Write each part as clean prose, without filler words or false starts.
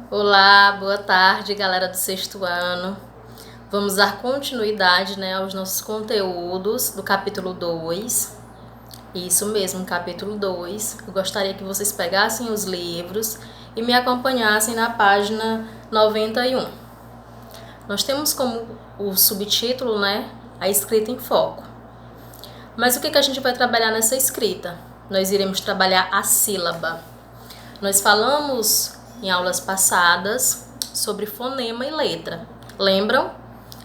Olá, boa tarde, galera do sexto ano. Vamos dar continuidade, aos nossos conteúdos do capítulo 2. Isso mesmo, capítulo 2. Eu gostaria que vocês pegassem os livros e me acompanhassem na página 91. Nós temos como o subtítulo, a escrita em foco. Mas o que a gente vai trabalhar nessa escrita? Nós iremos trabalhar a sílaba. Nós falamos em aulas passadas sobre fonema e letra. Lembram?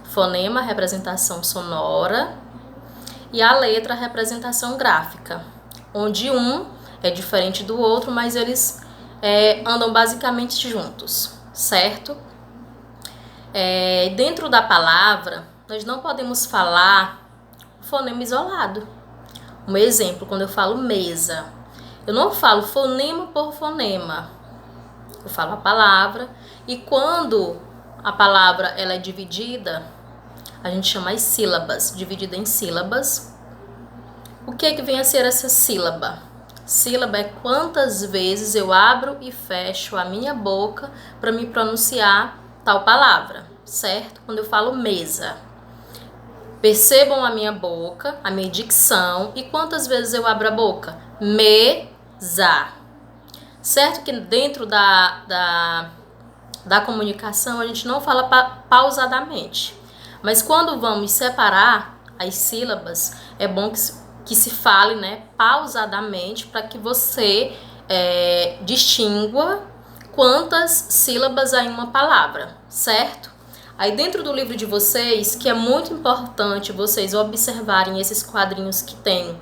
Fonema, representação sonora, e a letra, representação gráfica, onde um é diferente do outro, mas eles andam basicamente juntos, certo? Dentro da palavra, nós não podemos falar fonema isolado. Um exemplo, quando eu falo mesa, eu não falo fonema por fonema. Eu falo a palavra, e quando a palavra ela é dividida, a gente chama as sílabas, dividida em sílabas. O que vem a ser essa sílaba? Sílaba é quantas vezes eu abro e fecho a minha boca para me pronunciar tal palavra, certo? Quando eu falo mesa, percebam a minha boca, a minha dicção, e quantas vezes eu abro a boca? Mesa. Certo que dentro da comunicação a gente não fala pausadamente, mas quando vamos separar as sílabas, é bom que se fale pausadamente para que você distingua quantas sílabas há em uma palavra, certo? Aí dentro do livro de vocês, que é muito importante vocês observarem esses quadrinhos que tem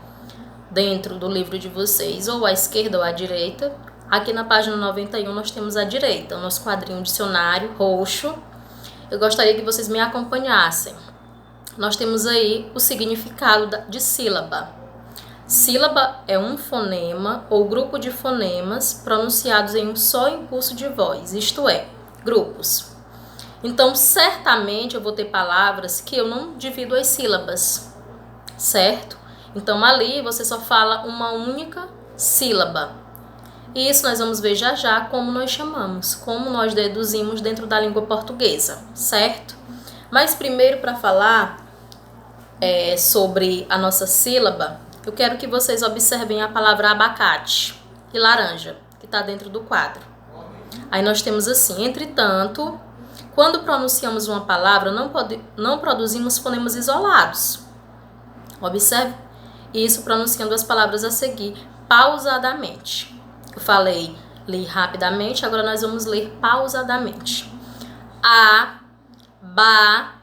dentro do livro de vocês, ou à esquerda ou à direita. Aqui na página 91 nós temos à direita, o nosso quadrinho dicionário roxo. Eu gostaria que vocês me acompanhassem. Nós temos aí o significado de sílaba. Sílaba é um fonema ou grupo de fonemas pronunciados em um só impulso de voz, isto é, grupos. Então, certamente eu vou ter palavras que eu não divido as sílabas, certo? Então, ali você só fala uma única sílaba. E isso nós vamos ver já já como nós chamamos, como nós deduzimos dentro da língua portuguesa, certo? Mas primeiro, para falar sobre a nossa sílaba, eu quero que vocês observem a palavra abacate e laranja, que está dentro do quadro. Aí nós temos assim: entretanto, quando pronunciamos uma palavra, não produzimos fonemas isolados. Observe isso pronunciando as palavras a seguir pausadamente. Eu falei, li rapidamente, agora nós vamos ler pausadamente. Abacate.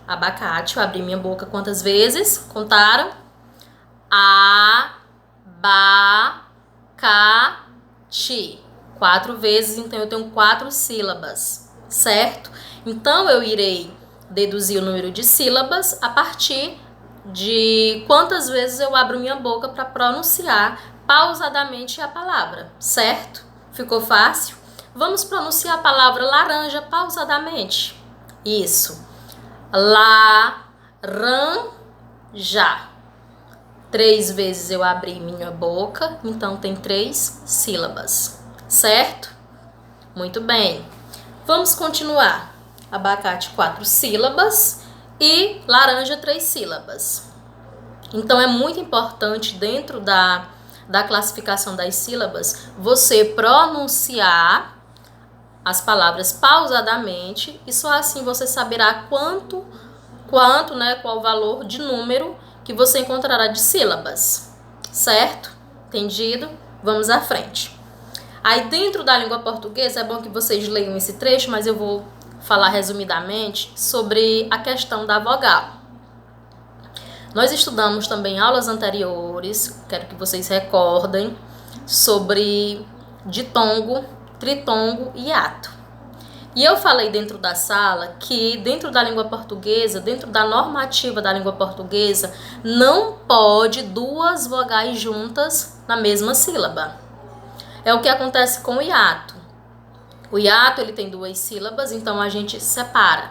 Abacate, eu abri minha boca quantas vezes? Contaram? Abacate. 4 vezes, então eu tenho 4 sílabas, certo? Então eu irei deduzir o número de sílabas a partir de quantas vezes eu abro minha boca para pronunciar pausadamente a palavra, certo? Ficou fácil? Vamos pronunciar a palavra laranja pausadamente. Isso. Laranja. 3 vezes eu abri minha boca, então tem 3 sílabas, certo? Muito bem. Vamos continuar. Abacate, 4 sílabas. E laranja, 3 sílabas. Então, é muito importante, dentro da classificação das sílabas, você pronunciar as palavras pausadamente, e só assim você saberá qual o valor de número que você encontrará de sílabas. Certo? Entendido? Vamos à frente. Aí, dentro da língua portuguesa, é bom que vocês leiam esse trecho, mas eu vou falar resumidamente sobre a questão da vogal. Nós estudamos também em aulas anteriores, quero que vocês recordem, sobre ditongo, tritongo e hiato. E eu falei dentro da sala que dentro da língua portuguesa, dentro da normativa da língua portuguesa, não pode 2 vogais juntas na mesma sílaba. É o que acontece com o hiato. O hiato ele tem 2 sílabas, então a gente separa.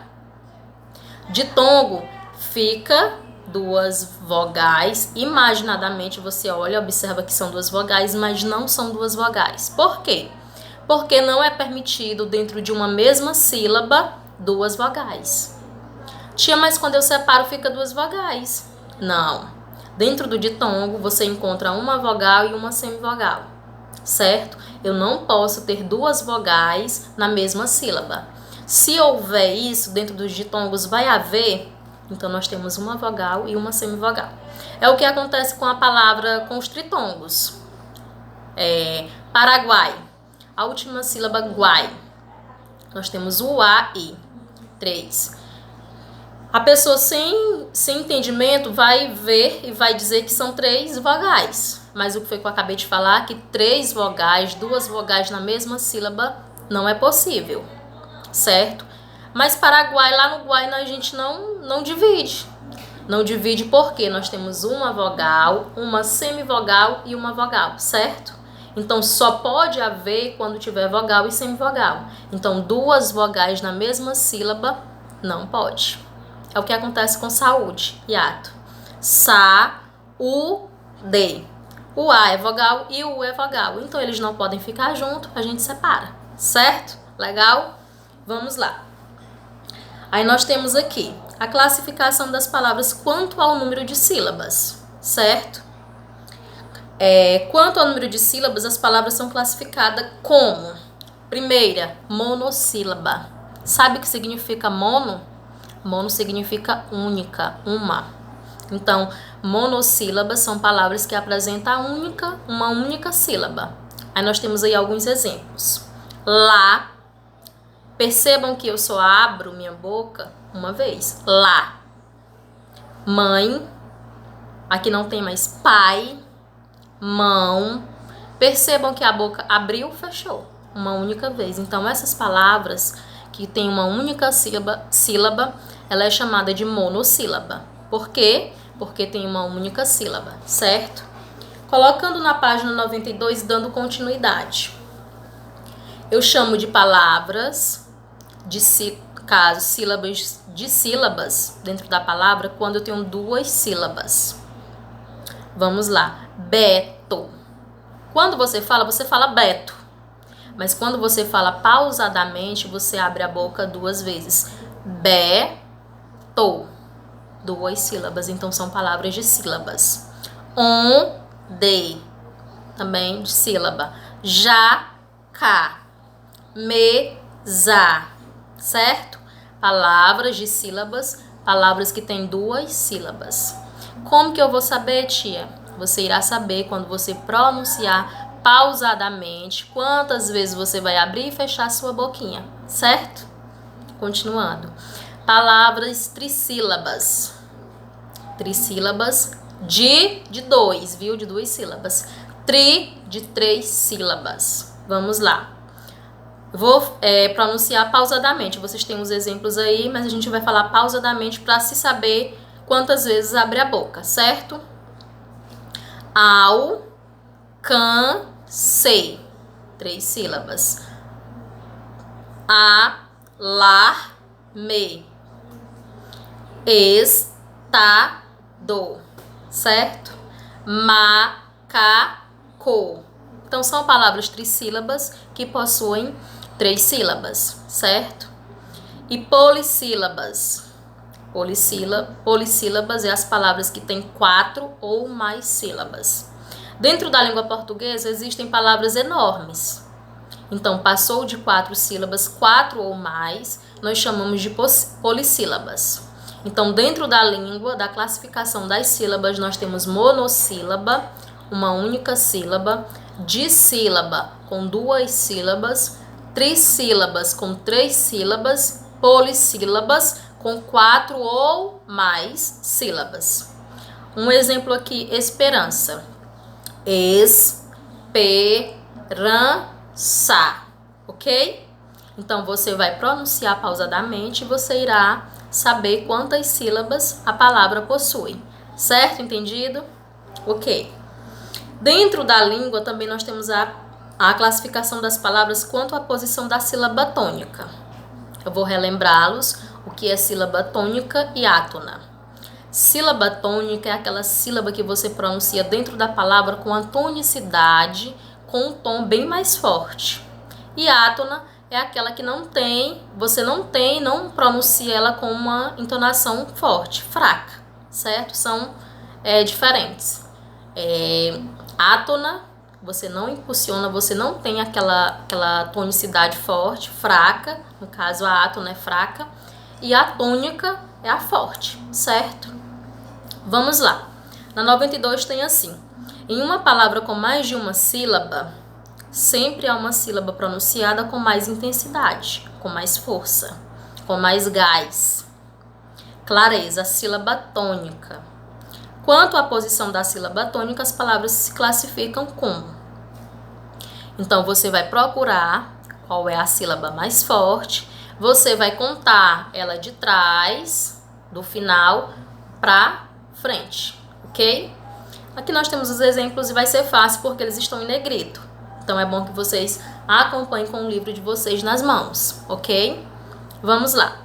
Ditongo fica duas vogais. Imaginadamente você olha, observa que são duas vogais, mas não são duas vogais. Por quê? Porque não é permitido dentro de uma mesma sílaba duas vogais. Tia, mas quando eu separo fica duas vogais. Não. Dentro do ditongo você encontra uma vogal e uma semivogal, certo? Eu não posso ter duas vogais na mesma sílaba. Se houver isso, dentro dos ditongos vai haver, então nós temos uma vogal e uma semivogal. É o que acontece com a palavra, com os tritongos. Paraguai, a última sílaba guai. Nós temos o A, I. 3. A pessoa sem entendimento vai ver e vai dizer que são 3 vogais. Mas o que foi que eu acabei de falar? Que 3 vogais, 2 vogais na mesma sílaba não é possível, certo? Mas Paraguai, lá no Guai, a gente não divide. Não divide porque nós temos uma vogal, uma semivogal e uma vogal, certo? Então, só pode haver quando tiver vogal e semivogal. Então, 2 vogais na mesma sílaba não pode. É o que acontece com saúde, hiato. Sa, u, de. O A é vogal e o U é vogal. Então, eles não podem ficar juntos, a gente separa, certo? Legal? Vamos lá. Aí nós temos aqui a classificação das palavras quanto ao número de sílabas, certo? Quanto ao número de sílabas, as palavras são classificadas como: primeira, monossílaba. Sabe o que significa mono? Mono significa única, uma. Então, monossílabas são palavras que apresentam uma única sílaba. Aí nós temos aí alguns exemplos. Lá. Percebam que eu só abro minha boca uma vez. Lá. Mãe. Aqui não tem mais pai. Mão. Percebam que a boca abriu, fechou. Uma única vez. Então, essas palavras que tem uma única sílaba, ela é chamada de monossílaba. Por quê? Porque tem uma única sílaba, certo? Colocando na página 92, dando continuidade. Eu chamo de palavras, sílabas de sílabas dentro da palavra, quando eu tenho 2 sílabas. Vamos lá. Beto. Quando você fala Beto. Mas quando você fala pausadamente, você abre a boca 2 vezes. Beto. 2 sílabas, então são palavras de sílabas. Onde. Também de sílaba. Jaca. Mesa. Certo? Palavras de sílabas, palavras que têm 2 sílabas. Como que eu vou saber, tia? Você irá saber quando você pronunciar pausadamente quantas vezes você vai abrir e fechar sua boquinha, certo? Continuando. Palavras trissílabas. Trissílabas de 2, viu? De 2 sílabas. Tri de 3 sílabas. Vamos lá. Vou pronunciar pausadamente. Vocês têm uns exemplos aí, mas a gente vai falar pausadamente para se saber quantas vezes abre a boca, certo? Alcancei. 3 sílabas. Alarme. Estado. Certo? Macaco. Então, são palavras trissílabas que possuem 3 sílabas, certo? E polissílabas. Polissílabas é as palavras que têm 4 ou mais sílabas. Dentro da língua portuguesa existem palavras enormes. Então, passou de 4 sílabas, 4 ou mais, nós chamamos de polissílabas. Então, dentro da língua, da classificação das sílabas, nós temos monossílaba, uma única sílaba, dissílaba com 2 sílabas, trissílabas com 3 sílabas, polissílabas com 4 ou mais sílabas. Um exemplo aqui, esperança. Esperança, ok? Então, você vai pronunciar pausadamente e você irá saber quantas sílabas a palavra possui. Certo? Entendido? Ok. Dentro da língua também nós temos a classificação das palavras quanto à posição da sílaba tônica. Eu vou relembrá-los o que é sílaba tônica e átona. Sílaba tônica é aquela sílaba que você pronuncia dentro da palavra com a tonicidade, com um tom bem mais forte. E átona é aquela que você não pronuncia ela com uma entonação forte, fraca, certo? São diferentes. Átona, você não impulsiona, você não tem aquela tonicidade forte, fraca, no caso a átona é fraca, e a tônica é a forte, certo? Vamos lá. Na 92 tem assim: em uma palavra com mais de uma sílaba, sempre há uma sílaba pronunciada com mais intensidade, com mais força, com mais gás. Clareza, a sílaba tônica. Quanto à posição da sílaba tônica, as palavras se classificam como. Então, você vai procurar qual é a sílaba mais forte, você vai contar ela de trás, do final, para frente, ok? Aqui nós temos os exemplos e vai ser fácil porque eles estão em negrito. Então, é bom que vocês acompanhem com o livro de vocês nas mãos, ok? Vamos lá.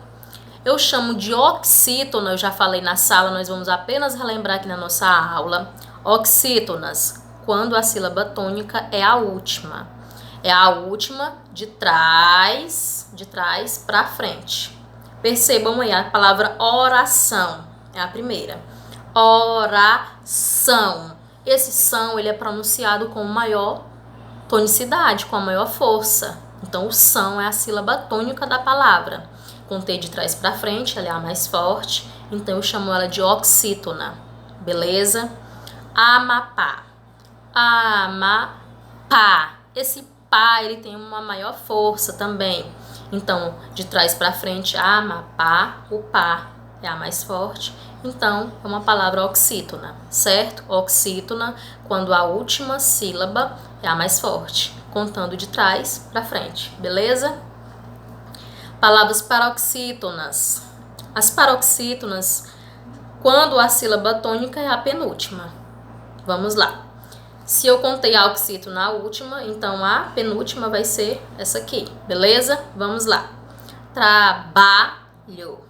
Eu chamo de oxítona, eu já falei na sala, nós vamos apenas relembrar aqui na nossa aula. Oxítonas, quando a sílaba tônica é a última. É a última de trás para frente. Percebam aí a palavra oração, é a primeira. Oração. Esse são, ele é pronunciado com maior tonicidade, com a maior força. Então, o são é a sílaba tônica da palavra. Com T de trás para frente, ela é a mais forte. Então, eu chamo ela de oxítona. Beleza? Amapá. Amapá. Esse pá, ele tem uma maior força também. Então, de trás para frente, Amapá, o pá é a mais forte. Então, é uma palavra oxítona, certo? Oxítona, quando a última sílaba é a mais forte, contando de trás para frente, beleza? Palavras paroxítonas. As paroxítonas, quando a sílaba tônica é a penúltima. Vamos lá. Se eu contei a oxítona na última, então a penúltima vai ser essa aqui, beleza? Vamos lá. Trabalho.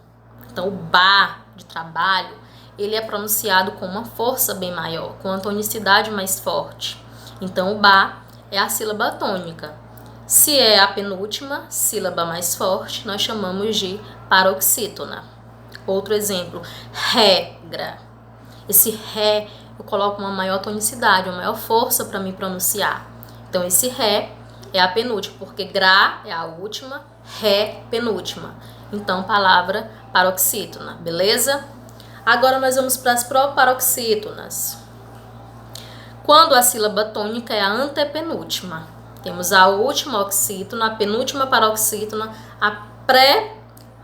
Então, o ba de trabalho, ele é pronunciado com uma força bem maior, com uma tonicidade mais forte. Então, o ba é a sílaba tônica. Se é a penúltima sílaba mais forte, nós chamamos de paroxítona. Outro exemplo, regra. Esse ré, eu coloco uma maior tonicidade, uma maior força para me pronunciar. Então, esse ré é a penúltima, porque gra é a última, ré penúltima. Então, palavra paroxítona, beleza? Agora, nós vamos para as proparoxítonas. Quando a sílaba tônica é a antepenúltima. Temos a última oxítona, a penúltima paroxítona, a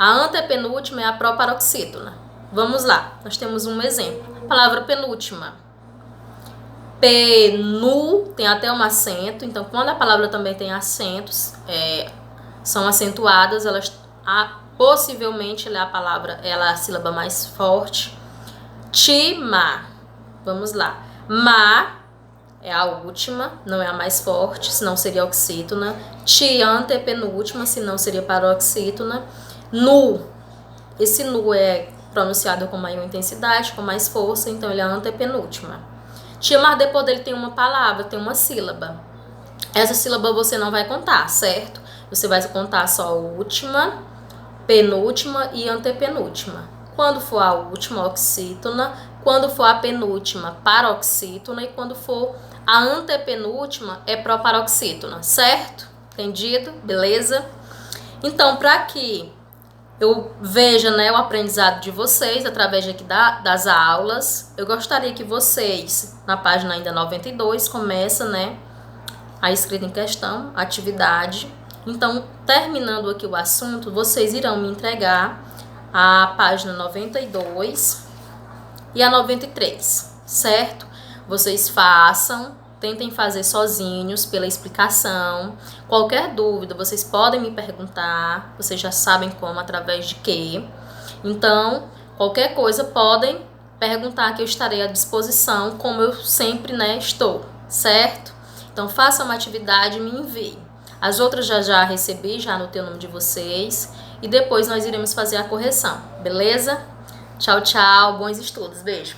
antepenúltima é a proparoxítona. Vamos lá, nós temos um exemplo. A palavra penúltima. Penu, tem até um acento. Então, quando a palavra também tem acentos, são acentuadas, possivelmente ela é a sílaba mais forte. Tima, vamos lá. Ma é a última, não é a mais forte, senão seria oxítona. Ti, antepenúltima, senão seria paroxítona. Nu, esse nu é pronunciado com maior intensidade, com mais força, então ele é a antepenúltima. Tiamar, depois dele tem uma palavra, tem uma sílaba. Essa sílaba você não vai contar, certo? Você vai contar só a última, penúltima e antepenúltima. Quando for a última, oxítona. Quando for a penúltima, paroxítona. E quando for a antepenúltima, é proparoxítona, certo? Entendido? Beleza? Então, para que eu veja, né, o aprendizado de vocês através aqui das aulas, eu gostaria que vocês, na página ainda 92, começa, né, a escrita em questão, atividade. Então, terminando aqui o assunto, vocês irão me entregar a página 92 e a 93, certo? Vocês façam, tentem fazer sozinhos pela explicação. Qualquer dúvida, vocês podem me perguntar, vocês já sabem como, através de quê. Então, qualquer coisa podem perguntar que eu estarei à disposição, como eu sempre, né, estou, certo? Então, façam uma atividade e me enviem. As outras já recebi, já anotei o nome de vocês. E depois nós iremos fazer a correção, beleza? Tchau, tchau. Bons estudos. Beijo.